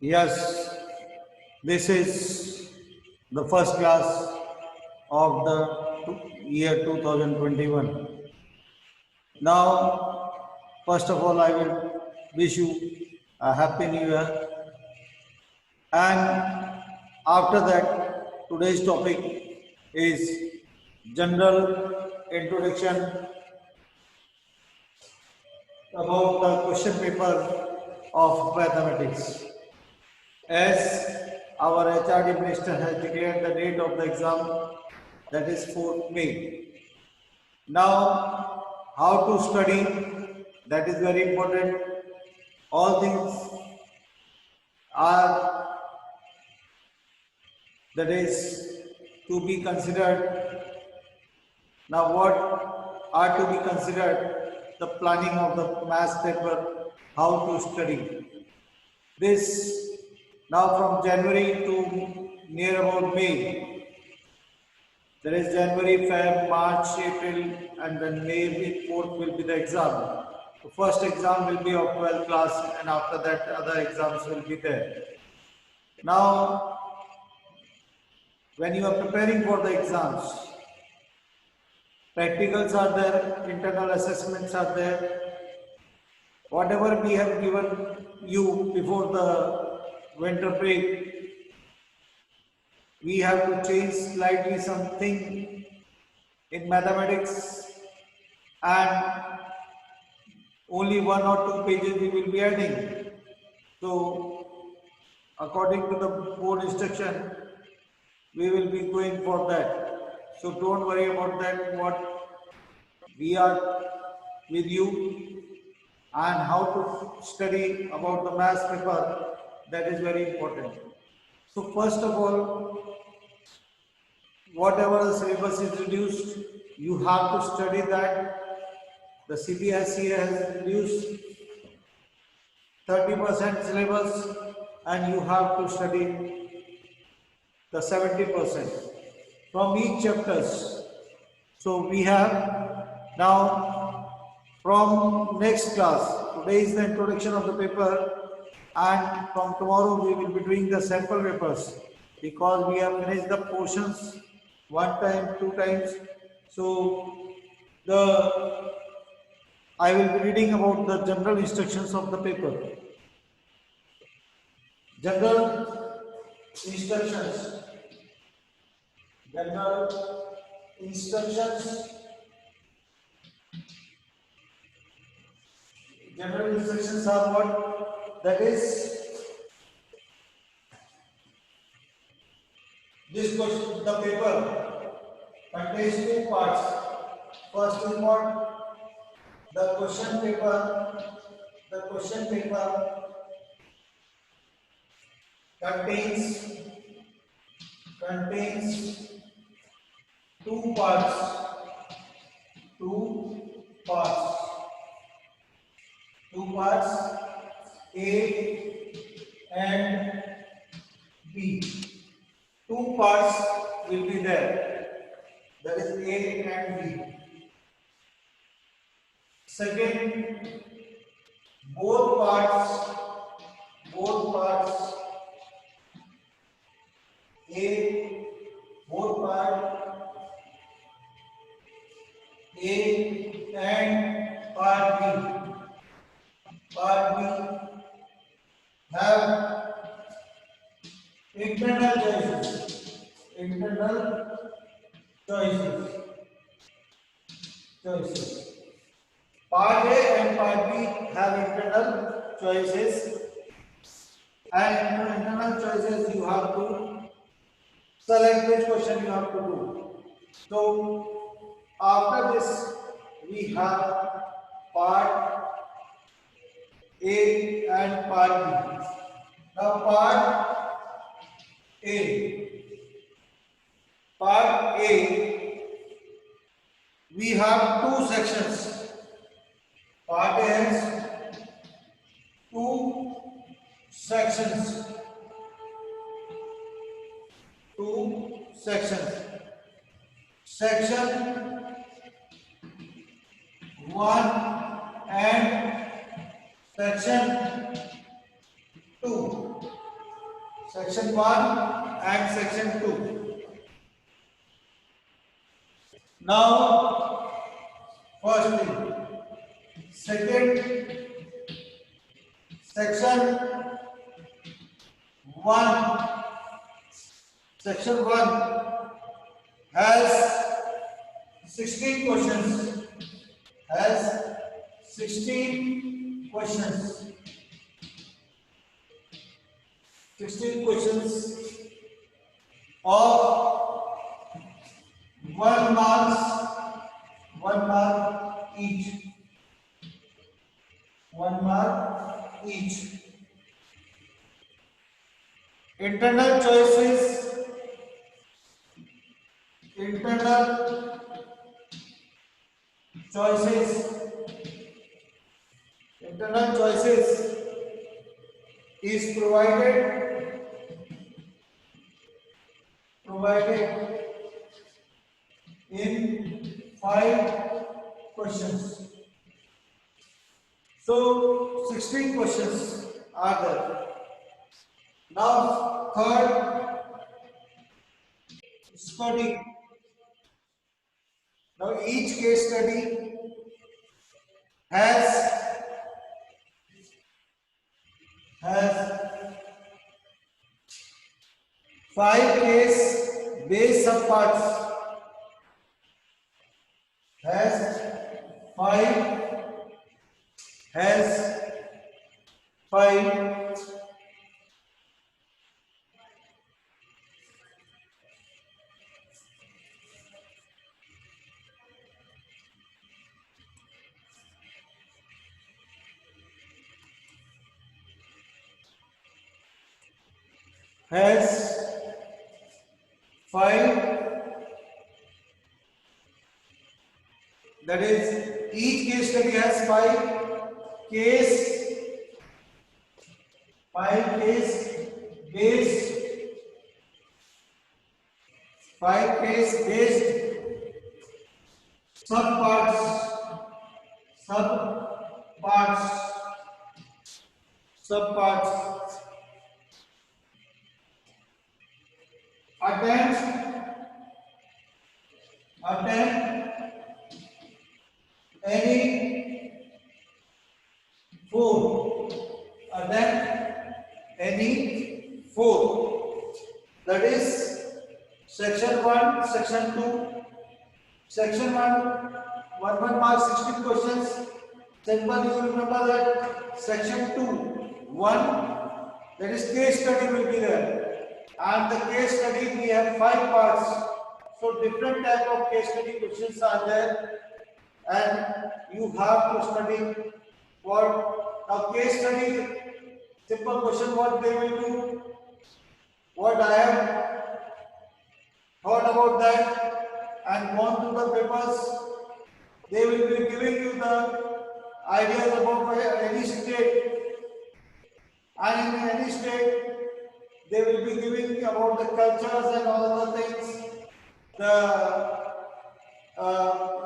Yes, this is the first class of the year 2021. Now, first of all, I will wish you a happy new year. And after that, today's topic is general introduction about the question paper of mathematics. As our HRD minister has declared the date of the exam, that is 4th May. Now, how to study, that is very important. All things are, that is, to be considered. Now, what are to be considered? The planning of the maths paper, how to study. This now from January to near about May. There is January, Feb, March, April, and then May 4th will be the exam. The first exam will be of 12th class, and after that, other exams will be there. Now, when you are preparing for the exams, practicals are there, internal assessments are there. Whatever we have given you before the winter break, we have to change slightly something in mathematics, and only one or two pages we will be adding. So, according to the board instruction, we will be going for that. So, don't worry about that. What we are with you and how to study about the maths paper, that is very important. So, first of all, whatever the syllabus is reduced, you have to study that. The CBSE has reduced 30% syllabus and you have to study the 70% from each chapters. So we have now from next class, today is the introduction of the paper, and from tomorrow we will be doing the sample papers because we have finished the portions one time, two times. So I will be reading about the general instructions of the paper. General instructions. General instructions. General instructions are what? That is, this question, the paper contains two parts. First is what? The question paper. The question paper contains two parts. Two parts. Two parts, A and B. Two parts will be there. That is A and B. Second, both parts, A, both part A and part B. Part B have internal choices. Internal choices. Part A and part B have internal choices, and internal choices you have to select which question you have to do. So after this we have part A and part B. Now A, part A, we have two sections. Part A has two sections. Two sections. Section 1 and section 2. section 1 and section 2. Now, first thing, second, section 1. Section 1 has 16 questions. Has 16 questions. 16 questions of 1 mark each. 1 mark each. Internal choices. Internal choices. Internal choices is provided in 5 questions. So 16 questions are there. Now third, study. Now each case study has 5 case based subparts. Has 5 has 5 has 5, that is each case study has 5 case based 5 case based subparts subparts attempt any 4 any 4, that is section 1, section 2. Section 1 mark 16 questions. Simple, you remember that section 2 1, that is case study will be there, and the case study we have 5 parts. So different type of case study questions are there, and you have to study what now case study. Simple question, what they will do, what I have thought about that and gone through the papers. They will be giving you the ideas about any state, and in any state they will be giving about the cultures and all the things, the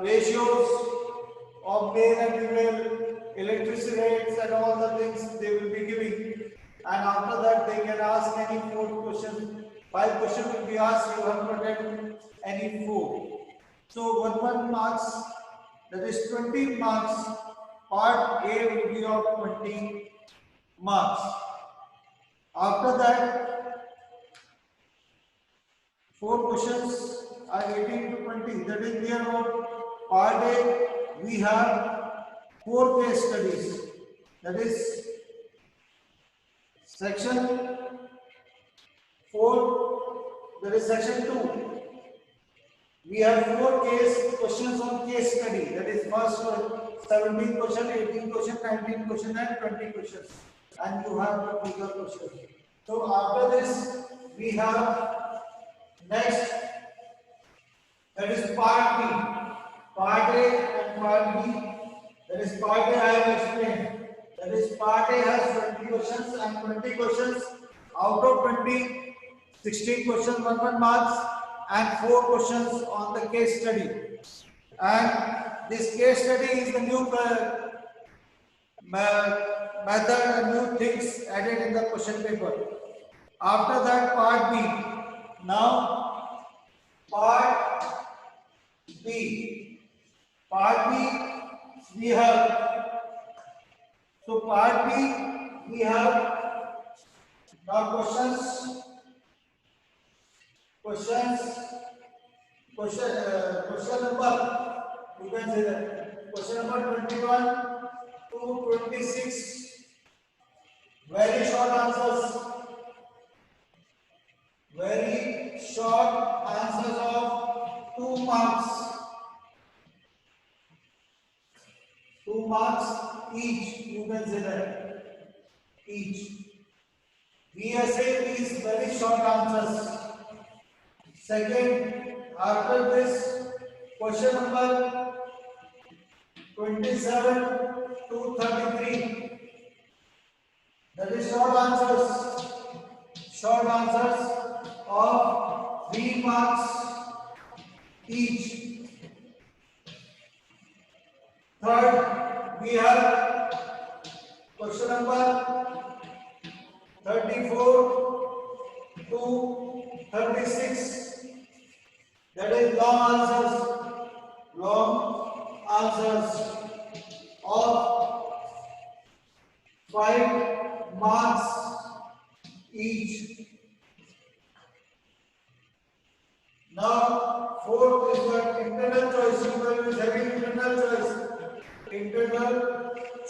ratios of male and female, electricity rates and all the things they will be giving. And after that they can ask any 4 questions. 5 questions will be asked, you have to attempt any 4. So 1 marks, that is 20 marks. Part A will be of 20 marks. After that 4 questions are 18 to 20. That is clear about part A. We have 4 case studies. That is section 4. That is section 2. We have 4 case questions on case study. That is first 17 question, 18 question, 19 question, and 20 questions. And you have the bigger question. So after this, we have next, that is part B. Part A and part B. That is part A I have explained. That is part A has 20 questions and 20 questions. Out of 20, 16 questions, 1 marks, and 4 questions on the case study. And this case study is the new method and new things added in the question paper. After that, part B. Now, part B. Part B, we have. So, part B, we have now questions. Question number. You can say that. Question number 21 to 26. Very short answers. Very short answers of 2 marks. 2 marks each. You can say that. Each. VSA is very short answers. Second, after this, question number 27 to 33. That is short answers. Short answers of 3 marks each. Third, we have question number 34 to 36. That is long answers. Long answers of 5 marks each. Now, fourth is the internal choice. You will be having internal choice. Internal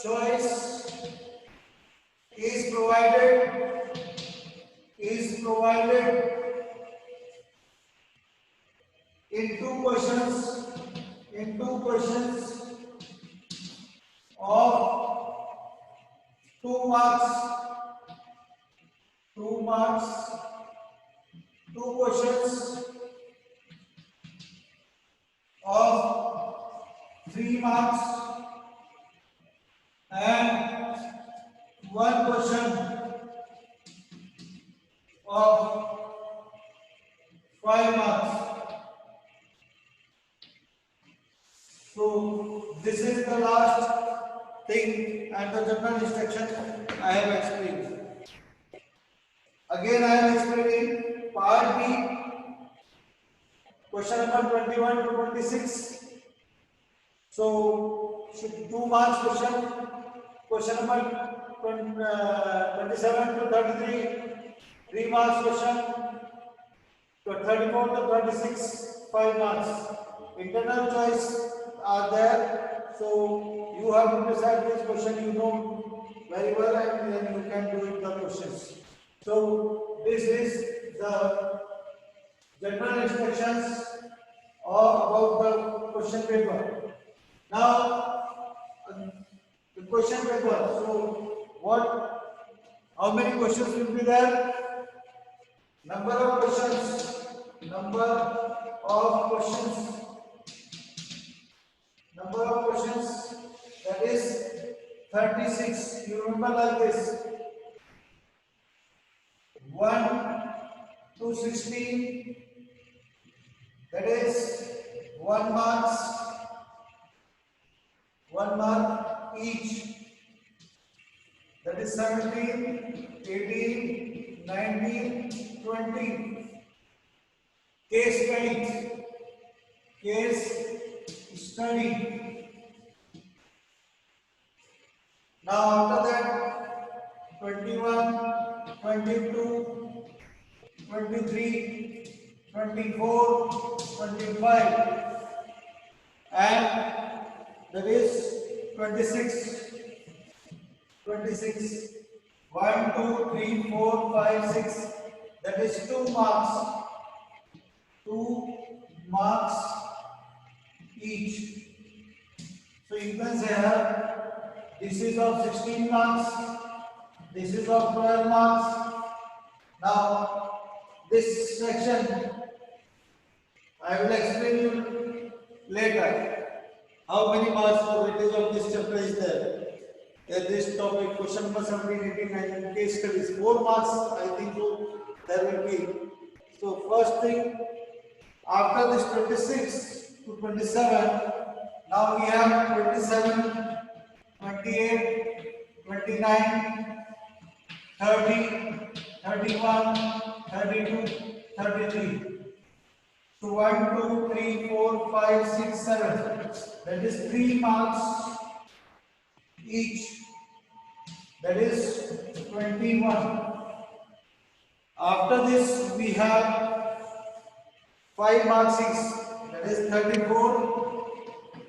choice is provided in 2 questions. In 2 questions of 2 marks. 2 marks. 2 questions of 3 marks and 1 question of 5 marks. So this is the last thing and the general instruction I have explained. Again I am explaining part B. Question number 21 to 26. So, 2 marks question. Question number 27 to 33. 3 marks question. 34 to 36. 5 marks. Internal choice are there. So, you have to decide which question you know very well and then you can do it the questions. So, this is the general instructions about the question paper. Now, the question paper. So, how many questions will be there? Number of questions. Number of questions. Number of questions. That is 36. You remember like this. 1 to 16. That is 1 marks. 1 mark each. That is 17, 18, 19, 20. Case study. Case study. Now after that, 21, 22, 23, 24, 25 and that is 26. 26. 1, 2, 3, 4, 5, 6. That is 2 marks. 2 marks each. So you can say here, this is of 16 marks. This is of 12 marks. Now, this section I will explain you later. How many marks for weightage of this chapter is there? This topic, question number 17, 18, 19, case studies. 4 marks, I think so, there will be. So, first thing, after this 26 to 27, now we have 27, 28, 29, 30, 31, 32, 33. So 1, 2, 3, 4, 5, 6, 7. That is 3 marks each. That is 21. After this, we have 5 marks each. That is 34,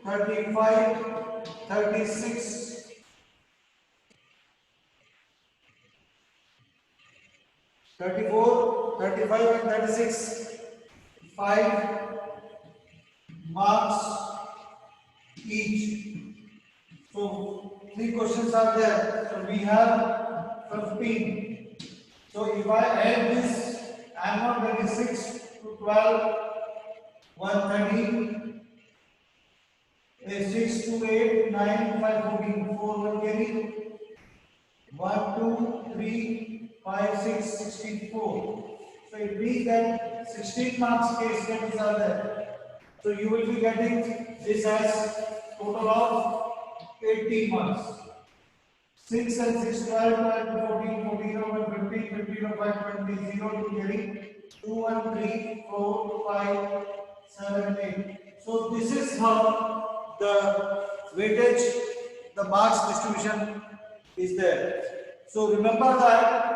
35, 36, 34, 35 and 36. 5 marks each. So 3 questions are there. So we have 15. So if I add this, I am not getting 6 to 12, 130, 6 to 8, 9, 5, 14, 4 will carry. 1, 2, 3, 5, 6, 64. So it means that 16 marks case studies are there. So you will be getting this as total of 80 marks. 6 and 6, 12, 12, 14, 14 over 15, 15 over 20, 0 to carry. 2 and 3, 4, 5, 7, 8. So this is how the weightage, the marks distribution is there. So remember that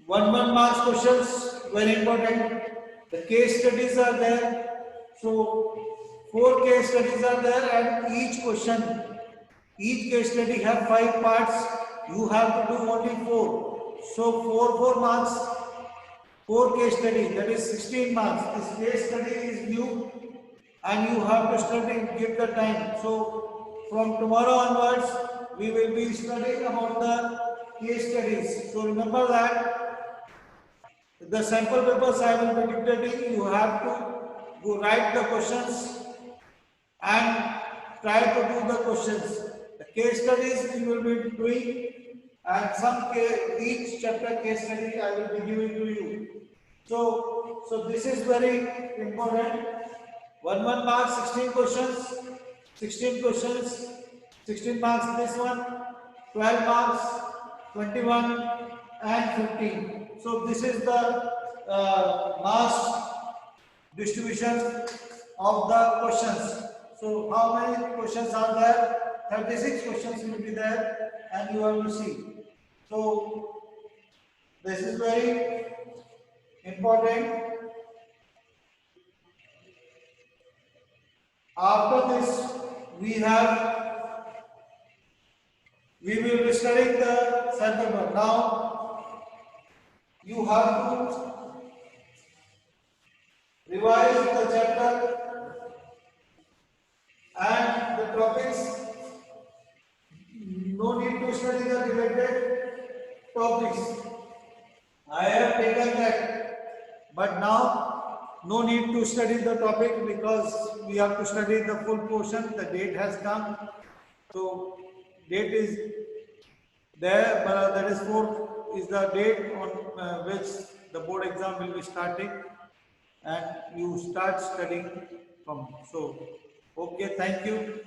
1 marks questions very important. The case studies are there. So 4 case studies are there, and each question, each case study have 5 parts. You have to do only 4. So 4 marks, 4 case study, that is 16 marks. This case study is new, and you have to study, give the time. So from tomorrow onwards, we will be studying about the case studies. So remember that the sample papers I will be dictating, you have to go write the questions and try to do the questions. The case studies we will be doing, and each chapter case study I will be giving to you. So this is very important. 1 mark, 16 questions, 16 questions, 16 marks this one, 12 marks, 21 and 15. So this is the marks distribution of the questions. So how many questions are there? 36 questions will be there, and you have to see. So this is very important. After this, we will be studying the sample. Now you have to revise the chapter and the topics. No need to study the related topics. I have taken that, but now no need to study the topic because we have to study the full portion. The date has come, so date is there, but that is 4th is the date on which the board exam will be starting, and you start studying from. So, okay, thank you.